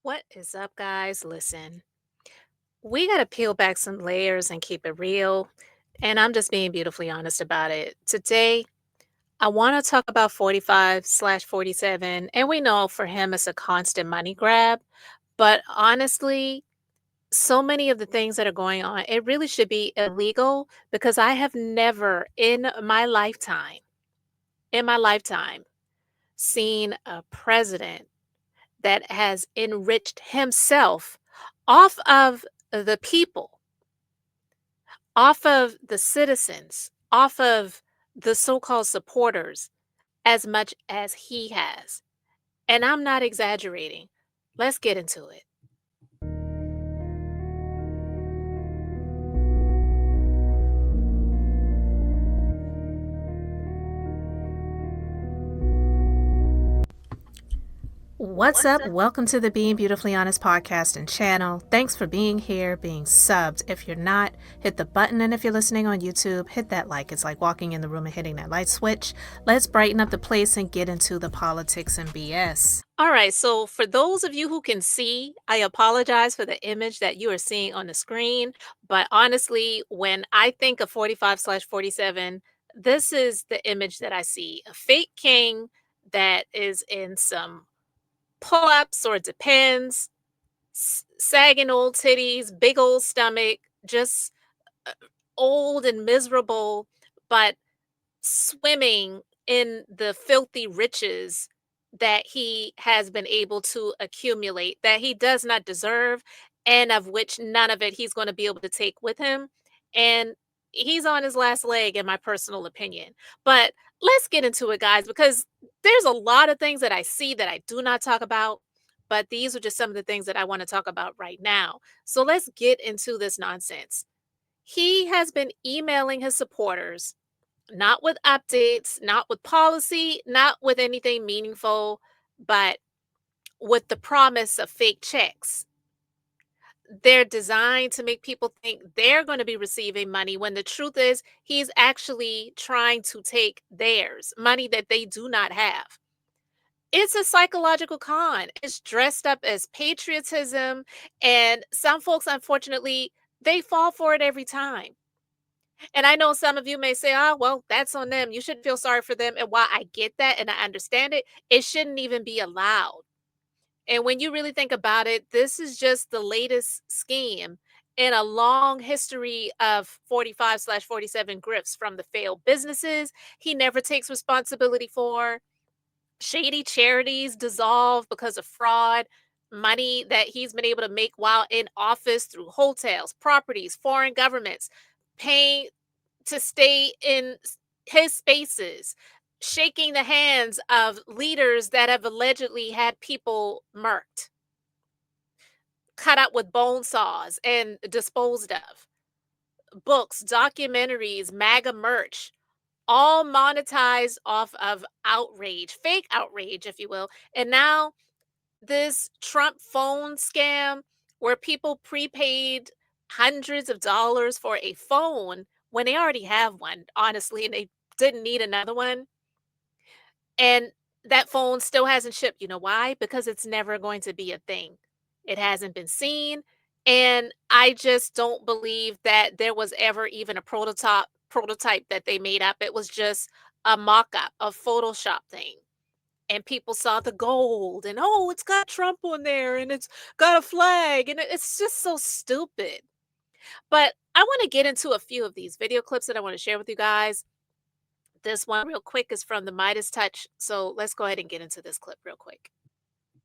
What is up, guys? Listen, we got to peel back some layers and keep it real. And I'm just being beautifully honest about it. Today, I want to talk about 45/47. And we know for him, it's a constant money grab. But honestly, so many of the things that are going on, it really should be illegal because I have never in my lifetime, seen a president that has enriched himself off of the people, off of the citizens, off of the so-called supporters as much as he has. And I'm not exaggerating. Let's get into it. What's up? Welcome to the Being Beautifully Honest podcast and channel. Thanks for being here, being subbed. If you're not, hit the button. And if you're listening on YouTube, hit that like. It's like walking in the room and hitting that light switch. Let's brighten up the place and get into the politics and BS. All right. So for those of you who can see, I apologize for the image that you are seeing on the screen. But honestly, when I think of 45/47, this is the image that I see. A fake king that is in some pull-ups or depends, sagging old titties, big old stomach, just uh, old and miserable, but swimming in the filthy riches that he has been able to accumulate that he does not deserve and of which none of it he's going to be able to take with him. And he's on his last leg, in my personal opinion. But let's get into it, guys, because there's a lot of things that I see that I do not talk about. But these are just some of the things that I want to talk about right now. So let's get into this nonsense. He has been emailing his supporters, not with updates, not with policy, not with anything meaningful, but with the promise of fake checks. They're designed to make people think they're going to be receiving money when the truth is he's actually trying to take theirs, money that they do not have. It's a psychological con. It's dressed up as patriotism, and some folks, unfortunately, they fall for it every time. And I know some of you may say, "Oh, well, that's on them. You should feel sorry for them." And while I get that and I understand it, it shouldn't even be allowed. And when you really think about it, this is just the latest scheme in a long history of 45/47 grifts from the failed businesses he never takes responsibility for, shady charities dissolved because of fraud, money that he's been able to make while in office through hotels, properties, foreign governments, paying to stay in his spaces, shaking the hands of leaders that have allegedly had people murked, cut up with bone saws, and disposed of. Books, documentaries, MAGA merch, all monetized off of outrage, fake outrage, if you will. And now this Trump phone scam where people prepaid hundreds of dollars for a phone when they already have one, honestly, and they didn't need another one. And that phone still hasn't shipped. You know why? Because it's never going to be a thing. It hasn't been seen. And I just don't believe that there was ever even a prototype that they made up. It was just a mock-up, a Photoshop thing, and people saw the gold and, oh, it's got Trump on there and it's got a flag, and it's just so stupid. But I want to get into a few of these video clips that I want to share with you guys. This one real quick is from the Midas Touch, so let's go ahead and get into this clip real quick.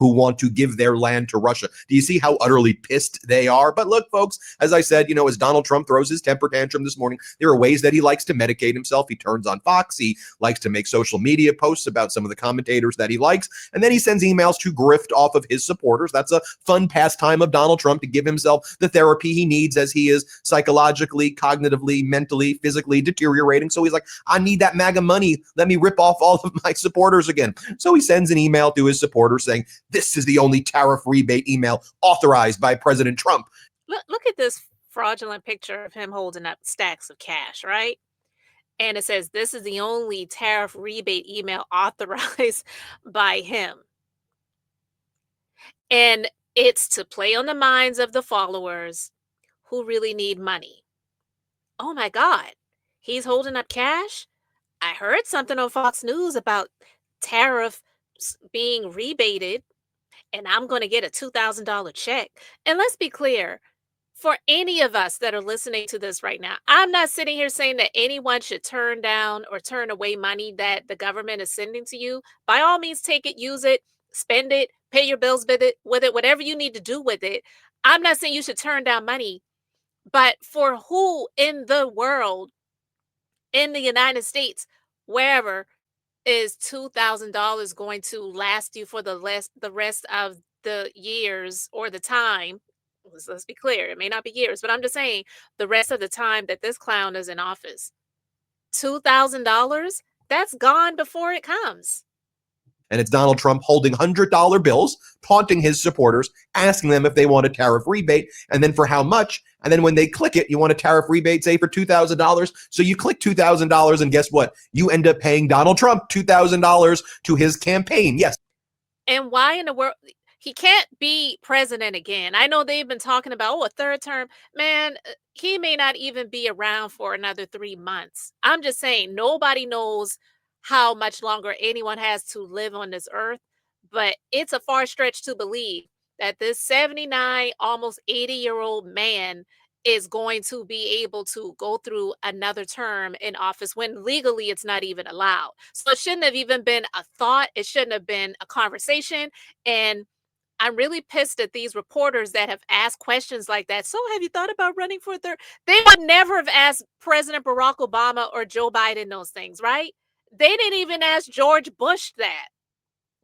Who want to give their land to Russia. Do you see how utterly pissed they are? But look, folks, as I said, as Donald Trump throws his temper tantrum this morning, there are ways that he likes to medicate himself. He turns on Fox. He likes to make social media posts about some of the commentators that he likes. And then he sends emails to grift off of his supporters. That's a fun pastime of Donald Trump to give himself the therapy he needs as he is psychologically, cognitively, mentally, physically deteriorating. So he's like, I need that MAGA money. Let me rip off all of my supporters again. So he sends an email to his supporters saying, this is the only tariff rebate email authorized by President Trump. Look at this fraudulent picture of him holding up stacks of cash, right? And it says, this is the only tariff rebate email authorized by him. And It's to play on the minds of the followers who really need money. Oh my God, he's holding up cash? I heard something on Fox News about Tariff being rebated, and I'm going to get a $2,000 check. And let's be clear, for any of us that are listening to this right now, I'm not sitting here saying that anyone should turn down or turn away money that the government is sending to you. By all means, take it, use it, spend it, pay your bills with it, whatever you need to do with it. I'm not saying you should turn down money, but for who in the world, in the United States, wherever, is $2,000 going to last you for the rest of the years or the time? Let's be clear, it may not be years, but I'm just saying the rest of the time that this clown is in office. $2,000, that's gone before it comes. And it's Donald Trump holding $100 bills, taunting his supporters, asking them if they want a tariff rebate, and then for how much. And then when they click it, you want a tariff rebate, say for $2,000. So you click $2,000, and guess what? You end up paying Donald Trump $2,000 to his campaign. Yes. And why in the world? He can't be president again. I know they've been talking about, oh, a third term. Man, he may not even be around for another 3 months. I'm just saying, nobody knows how much longer anyone has to live on this earth, but it's a far stretch to believe that this 79, almost 80-year-old man is going to be able to go through another term in office when legally it's not even allowed. So it shouldn't have even been a thought. It shouldn't have been a conversation. And I'm really pissed at these reporters that have asked questions like that. So have you thought about running for a third? They would never have asked President Barack Obama or Joe Biden those things, right? They didn't even ask George Bush that.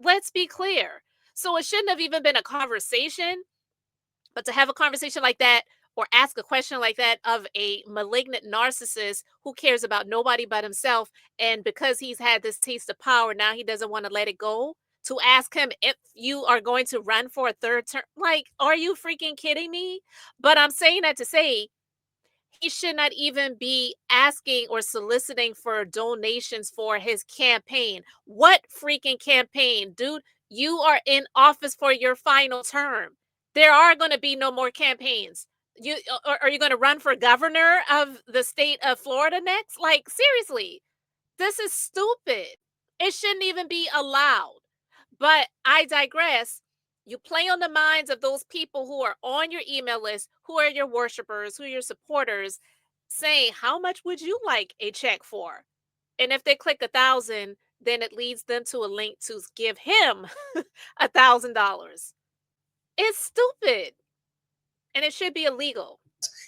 Let's be clear. So it shouldn't have even been a conversation. But to have a conversation like that or ask a question like that of a malignant narcissist who cares about nobody but himself, and because he's had this taste of power, now he doesn't want to let it go, to ask him if you are going to run for a third term. Like, are you freaking kidding me? But I'm saying that to say he should not even be asking or soliciting for donations for his campaign. What freaking campaign, dude? You are in office for your final term. There are going to be no more campaigns. You are you going to run for governor of the state of Florida next? Like, seriously, this is stupid. It shouldn't even be allowed. But I digress. You play on the minds of those people who are on your email list, who are your worshipers, who are your supporters, saying, how much would you like a check for? And if they click 1,000, then it leads them to a link to give him $1,000. It's stupid. And it should be illegal.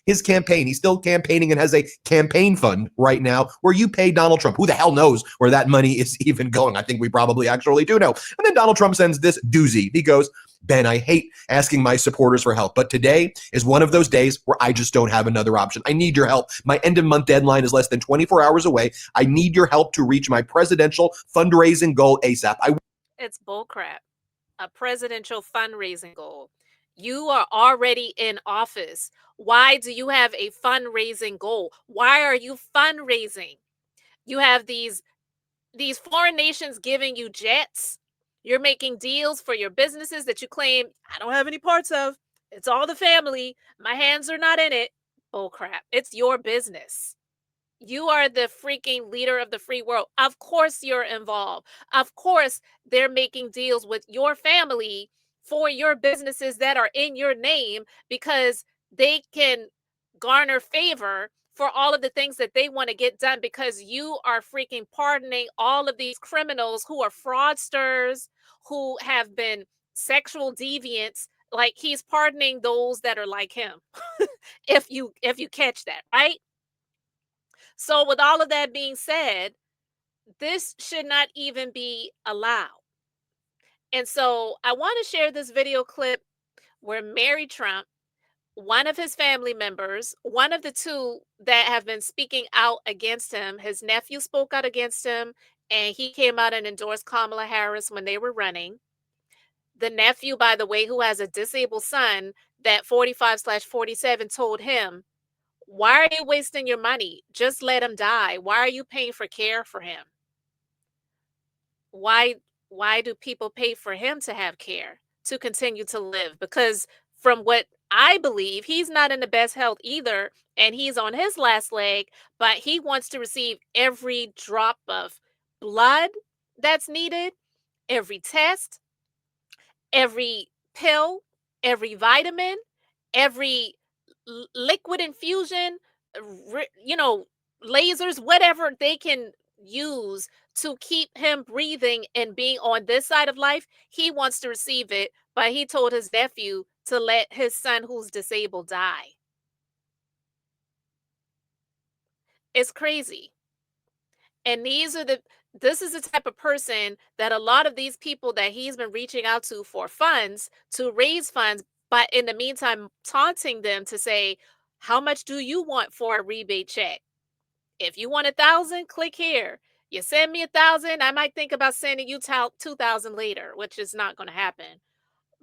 His campaign. He's still campaigning and has a campaign fund right now where you pay Donald Trump. Who the hell knows where that money is even going? I think we probably actually do know. And then Donald Trump sends this doozy. He goes, Ben, I hate asking my supporters for help, but today is one of those days where I just don't have another option. I need your help. My end of month deadline is less than 24 hours away. I need your help to reach my presidential fundraising goal ASAP. It's bullcrap. A presidential fundraising goal. You are already in office. Why do you have a fundraising goal? Why are you fundraising? You have these foreign nations giving you jets. You're making deals for your businesses that you claim I don't have any parts of. It's all the family. My hands are not in it. Oh crap. It's your business. You are the freaking leader of the free world. Of course you're involved. Of course they're making deals with your family for your businesses that are in your name because they can garner favor for all of the things that they want to get done because you are freaking pardoning all of these criminals who are fraudsters, who have been sexual deviants. Like, he's pardoning those that are like him. if you catch that, right? So, with all of that being said, this should not even be allowed. And so, I want to share this video clip where Mary Trump, one of his family members, one of the two that have been speaking out against him, his nephew spoke out against him, and he came out and endorsed Kamala Harris when they were running. The nephew, by the way, who has a disabled son, that 45/47 told him, why are you wasting your money? Just let him die. Why are you paying for care for him? Why do people pay for him to have care? to continue to live, because from what I believe, he's not in the best health either, and he's on his last leg, but he wants to receive every drop of blood that's needed, every test, every pill, every vitamin, every liquid infusion, you know, lasers, whatever they can use to keep him breathing and being on this side of life. He wants to receive it, but he told his nephew to let his son who's disabled die. It's crazy. And this is the type of person that a lot of these people that he's been reaching out to for funds, to raise funds, but in the meantime taunting them to say, how much do you want for a rebate check? If you want 1,000, click here. You send me 1,000, I might think about sending you 2,000 later, which is not going to happen.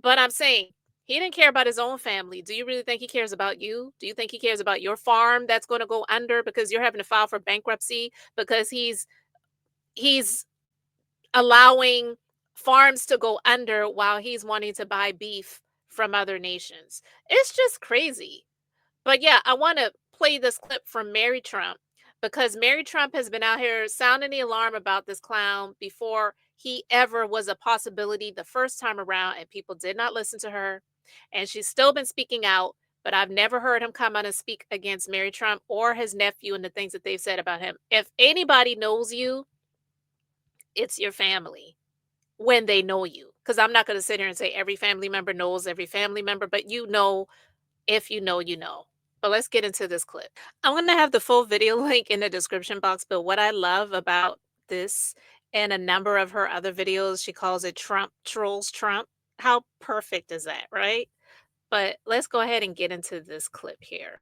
But I'm saying he didn't care about his own family. Do you really think he cares about you? Do you think he cares about your farm that's going to go under because you're having to file for bankruptcy because he's allowing farms to go under while he's wanting to buy beef from other nations? It's just crazy. But yeah, I want to play this clip from Mary Trump, because Mary Trump has been out here sounding the alarm about this clown before he ever was a possibility the first time around, and people did not listen to her. And she's still been speaking out, but I've never heard him come out and speak against Mary Trump or his nephew and the things that they've said about him. If anybody knows you, it's your family when they know you. Because I'm not going to sit here and say every family member knows every family member, but you know, if you know, you know. But let's get into this clip. I'm going to have the full video link in the description box. But what I love about this and a number of her other videos, she calls it Trump Trolls Trump. How perfect is that, right? But let's go ahead and get into this clip here.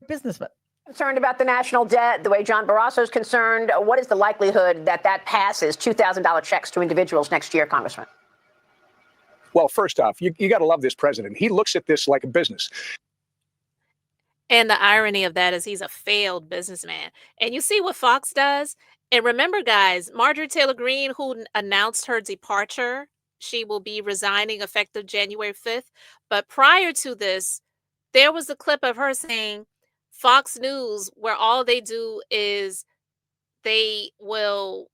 Businessman. Concerned about the national debt, the way John Barrasso is concerned. What is the likelihood that that passes $2,000 checks to individuals next year, Congressman? Well, first off, you got to love this president. He looks at this like a business. And the irony of that is he's a failed businessman. And you see what Fox does? And remember, guys, Marjorie Taylor Greene, who announced her departure, she will be resigning effective January 5th. But prior to this, there was a clip of her saying Fox News, where all they do is they will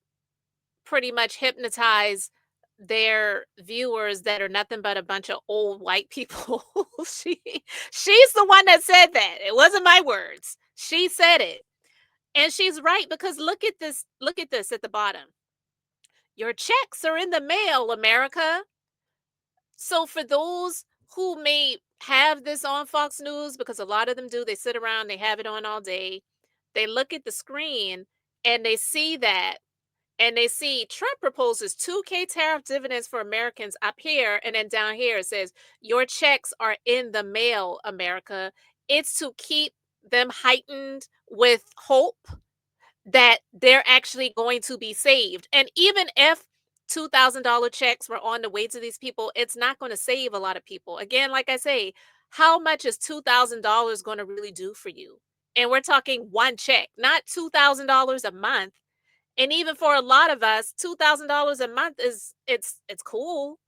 pretty much hypnotize their viewers that are nothing but a bunch of old white people. She's the one that said that. It wasn't my words. She said it. And she's right, because look at this at the bottom. Your checks are in the mail, America. So for those who may have this on Fox News, because a lot of them do, they sit around, they have it on all day. They look at the screen and they see that, and they see Trump proposes 2K tariff dividends for Americans up here. And then down here it says, your checks are in the mail, America. It's to keep them heightened with hope that they're actually going to be saved. And even if $2,000 checks were on the way to these people, it's not going to save a lot of people. Again, like I say, how much is $2,000 going to really do for you? And we're talking one check, not $2,000 a month. And even for a lot of us, $2,000 a month is it's cool,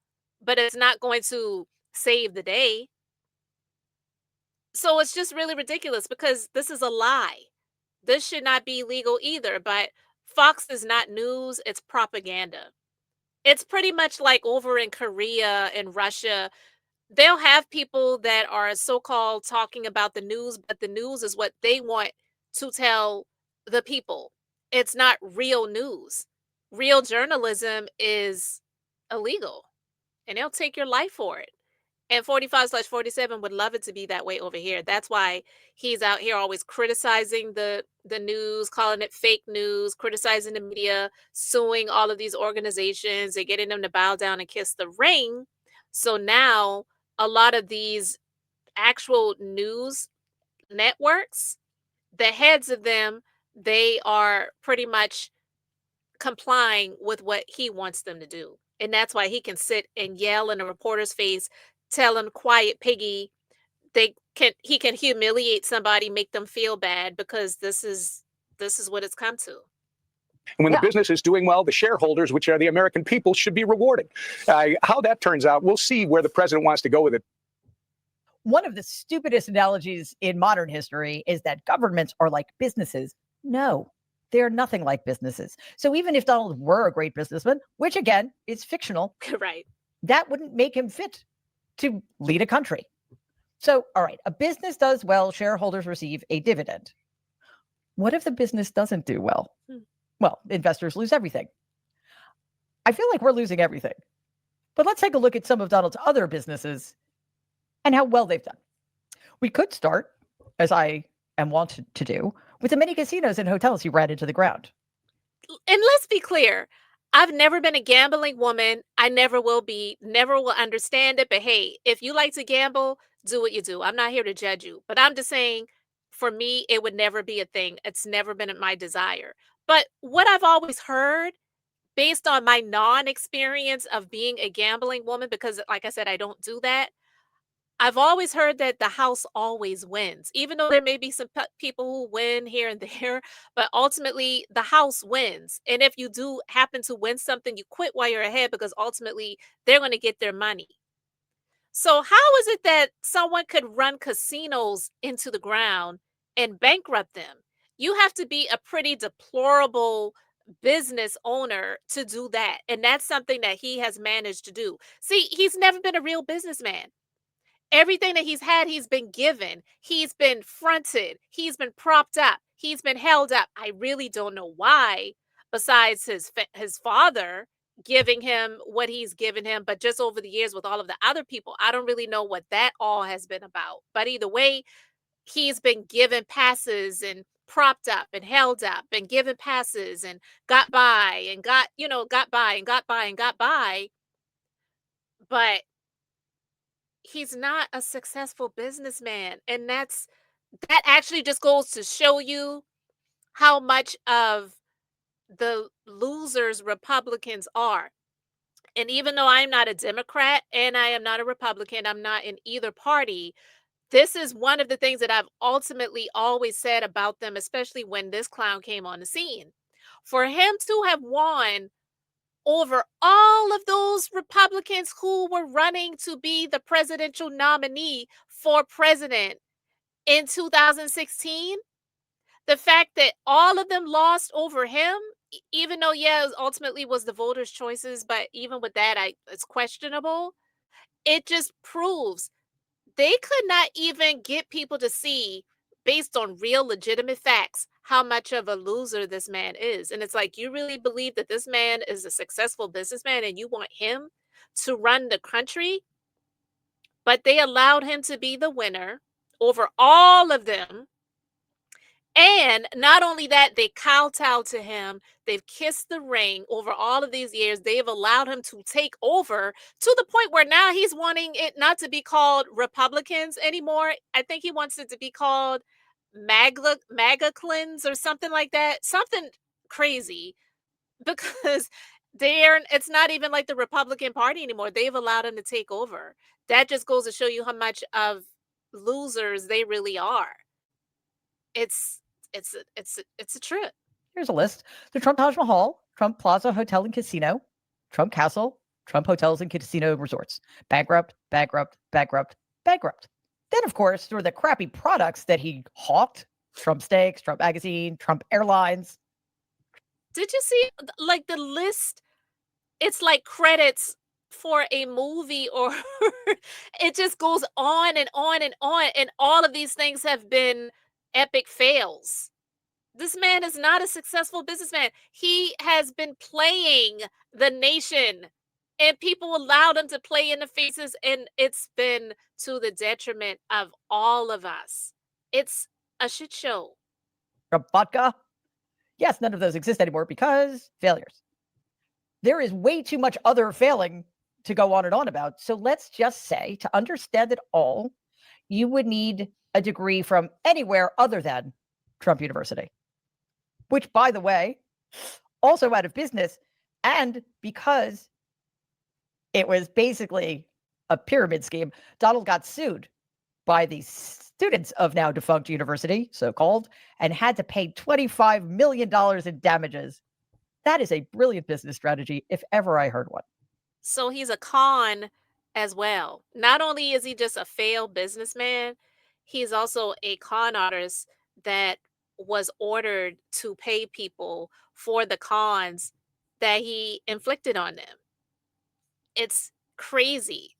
but it's not going to save the day. So it's just really ridiculous, because this is a lie. This should not be legal either, but Fox is not news, it's propaganda. It's pretty much like over in Korea and Russia. They'll have people that are so-called talking about the news, but the news is what they want to tell the people. It's not real news. Real journalism is illegal, and they'll take your life for it. And 45/47 would love it to be that way over here. That's why he's out here always criticizing the news, calling it fake news, criticizing the media, suing all of these organizations. They're getting them to bow down and kiss the ring. So now a lot of these actual news networks, the heads of them, they are pretty much complying with what he wants them to do. And that's why he can sit and yell in a reporter's face, tell him, quiet piggy. He can humiliate somebody, make them feel bad, because this is what it's come to. And when Yeah. the business is doing well, the shareholders, which are the American people, should be rewarded. How that turns out, we'll see where the president wants to go with it. One of the stupidest analogies in modern history is that governments are like businesses. No, they're nothing like businesses. So even if Donald were a great businessman, which again is fictional, Right. that wouldn't make him fit to lead a country. So, all right, a business does well, shareholders receive a dividend. What if the business doesn't do well? Well, investors lose everything. I feel like we're losing everything. But let's take a look at some of Donald's other businesses and how well they've done. We could start, as I am wont to do, with the many casinos and hotels he ran into the ground. And let's be clear. I've never been a gambling woman. I never will be, never will understand it. But hey, if you like to gamble, do what you do. I'm not here to judge you. But I'm just saying, for me, it would never be a thing. It's never been my desire. But what I've always heard, based on my non-experience of being a gambling woman, because like I said, I don't do that. I've always heard that the house always wins, even though there may be some people who win here and there, but ultimately the house wins. And if you do happen to win something, you quit while you're ahead because ultimately they're going to get their money. So, how is it that someone could run casinos into the ground and bankrupt them? You have to be a pretty deplorable business owner to do that. And that's something that he has managed to do. See, he's never been a real businessman. Everything that he's had, he's been given. He's been fronted. He's been propped up. He's been held up. I really don't know why, besides his father giving him what he's given him, but just over the years with all of the other people, I don't really know what that all has been about. But either way, he's been given passes and propped up and held up and given passes and got by and got by and got by and got by. But he's not a successful businessman, and that actually just goes to show you how much of the losers Republicans are. And even though I'm not a Democrat and I am not a Republican, I'm not in either party, this is one of the things that I've ultimately always said about them, especially when this clown came on the scene. For him to have won over all of those Republicans who were running to be the presidential nominee for president in 2016, the fact that all of them lost over him, even though, yeah, it ultimately was the voters' choices, but even with that, it's questionable. It just proves they could not even get people to see, based on real legitimate facts, how much of a loser this man is. And it's like, you really believe that this man is a successful businessman and you want him to run the country? But they allowed him to be the winner over all of them. And not only that, they kowtowed to him. They've kissed the ring over all of these years. They've allowed him to take over to the point where now he's wanting it not to be called Republicans anymore. I think he wants it to be called MAGA cleanse or something like that. Something crazy, because it's not even like the Republican Party anymore. They've allowed him to take over. That just goes to show you how much of losers they really are. It's a trip. Here's a list: the Trump Taj Mahal, Trump Plaza Hotel and Casino, Trump Castle, Trump Hotels and Casino Resorts. Bankrupt, bankrupt, bankrupt, bankrupt. Then, of course, there were the crappy products that he hawked: Trump Steaks, Trump Magazine, Trump Airlines. Did you see like the list? It's like credits for a movie, or it just goes on and on and on. And all of these things have been epic fails. This man is not a successful businessman. He has been playing the nation, and people allowed him to play in the faces, and it's been to the detriment of all of us. It's a shit show. Trump Vodka. Yes, none of those exist anymore because failures. There is way too much other failing to go on and on about. So let's just say, to understand it all, you would need a degree from anywhere other than Trump University, which, by the way, also out of business. And because it was basically a pyramid scheme, Donald got sued by the students of now defunct university, so-called, and had to pay $25 million in damages That is a brilliant business strategy, if ever I heard one. So he's a con as well. Not only is he just a failed businessman, he's also a con artist that was ordered to pay people for the cons that he inflicted on them. It's crazy.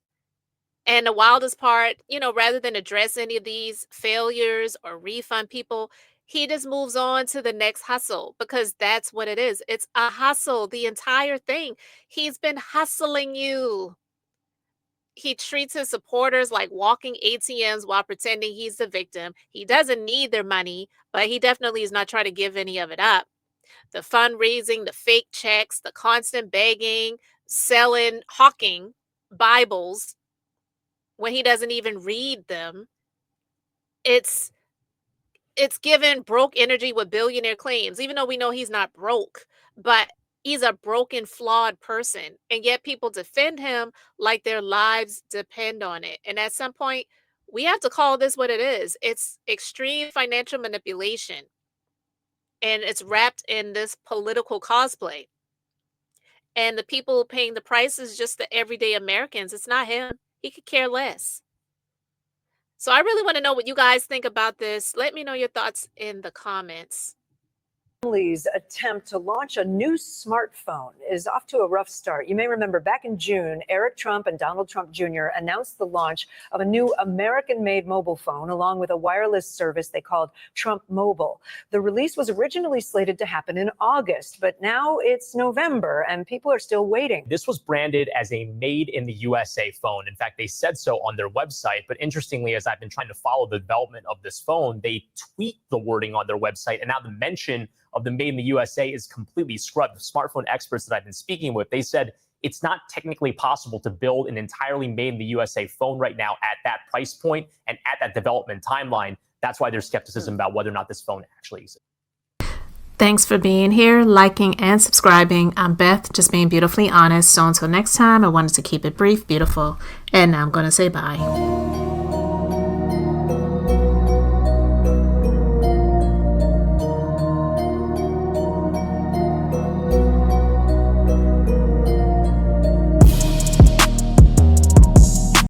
And the wildest part, rather than address any of these failures or refund people, he just moves on to the next hustle because that's what it is. It's a hustle, the entire thing. He's been hustling you. He treats his supporters like walking ATMs while pretending he's the victim. He doesn't need their money, but he definitely is not trying to give any of it up. The fundraising, the fake checks, the constant begging, selling, hawking Bibles when he doesn't even read them. It's given broke energy with billionaire claims, even though we know he's not broke, but he's a broken, flawed person. And yet people defend him like their lives depend on it. And at some point, we have to call this what it is. It's extreme financial manipulation. And it's wrapped in this political cosplay. And the people paying the price is just the everyday Americans. It's not him. He could care less. So I really want to know what you guys think about this. Let me know your thoughts in the comments. Family's attempt to launch a new smartphone is off to a rough start. You may remember back in June, Eric Trump and Donald Trump Jr. announced the launch of a new American-made mobile phone along with a wireless service they called Trump Mobile. The release was originally slated to happen in August, but now it's November and people are still waiting. This was branded as a made in the USA phone. In fact, they said so on their website. But interestingly, as I've been trying to follow the development of this phone, they tweaked the wording on their website, and now the mention of the made in the USA is completely scrubbed. The smartphone experts that I've been speaking with, they said it's not technically possible to build an entirely made in the USA phone right now at that price point and at that development timeline. That's why there's skepticism about whether or not this phone actually exists. Thanks for being here, liking, and subscribing. I'm Beth, just being beautifully honest. So until next time, I wanted to keep it brief, beautiful, and now I'm going to say bye.